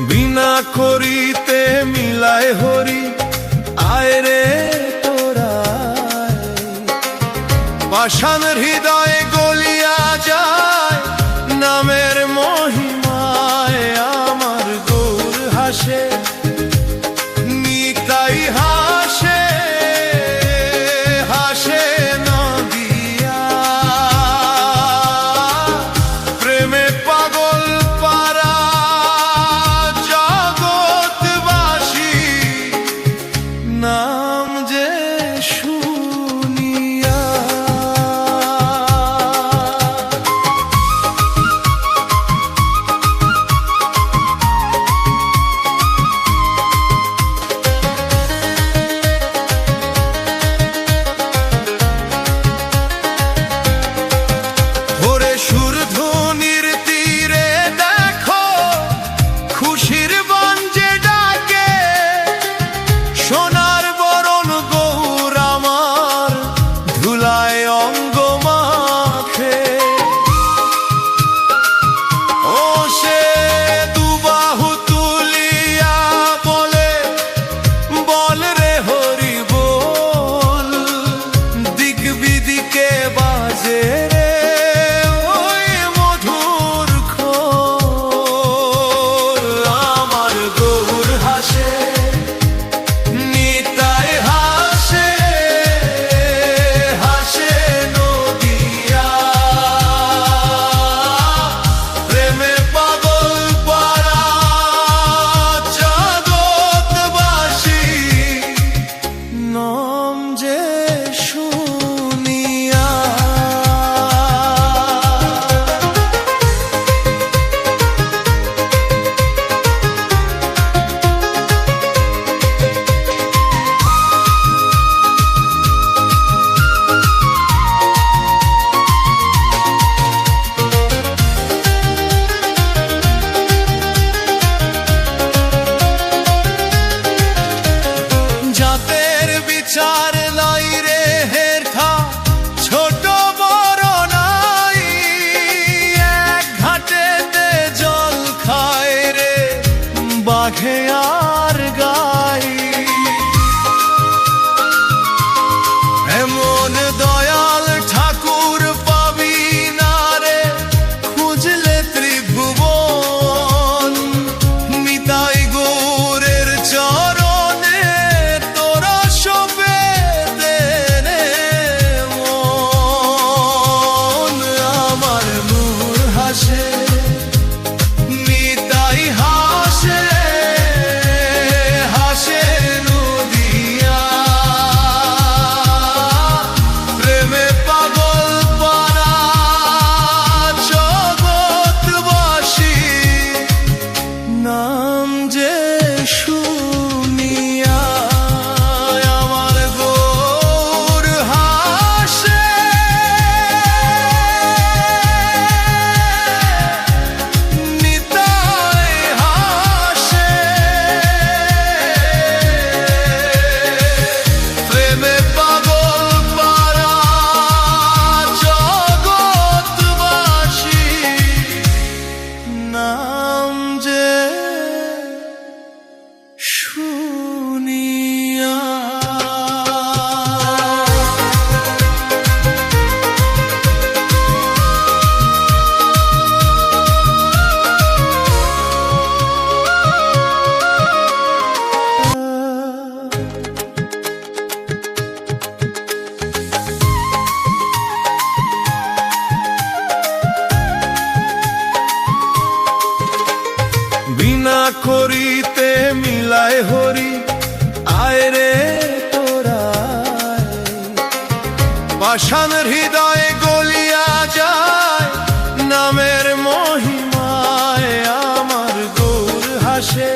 বিনা করিতে মিলায় হরি, আয় রে তোরা পাষাণ হৃদয়ে গলিয়া যায় নামের মহিমায়। আমার গৌর হাসে, নিতাই হাসে, হাসে নদিয়া প্রেমে পাগল পারা জগৎবাসী, নাম যে শুনিয়া। ভোরে সুরধ্বনির তীরে দেখো খুশির বঞ্জে ডাকে, সোনার বরণ গৌর আমার ধুলায় অঙ্গ মাখে। ও সে দুবাহু তুলিয়া বলে, বল রে হরি বল, দিক বিদিকে বাজে রে ওই মধুর খোল। আমার গৌর হাসে, নিতাই হাসে, হাসে নদিয়া প্রেমে পাগল পারা জগৎবাসী, নাম যে শুনিয়া। জাতের বিচার নাই রে হেরথা, ছোট বড় নাই, এক ঘাটেতে জল খায় রে বাঘে আর গাই। এমন দয়াল ঠাকুর পাবি না রে খুঁজলে ত্রিভুবন, নিতাই গৌরের চরণে তোরা শোবে দেনে মন। আমার নূর হাসে, নিতাই হাসে, হাসে নদিয়া প্রেমে পাগল পারা জগৎবাসী, নাম যে শুনিয়া। আমার গৌর হাসে, নিতাই হাসে, প্রেমে পাগল পারা জগৎবাসী, নাম যে শুনিয়া। বিনা করিতে মিলায় হরি, আয় রে তোরা পাষাণ হৃদয়ে গলিয়া যায় নামের মহিমায়। আমার গৌর হাসে,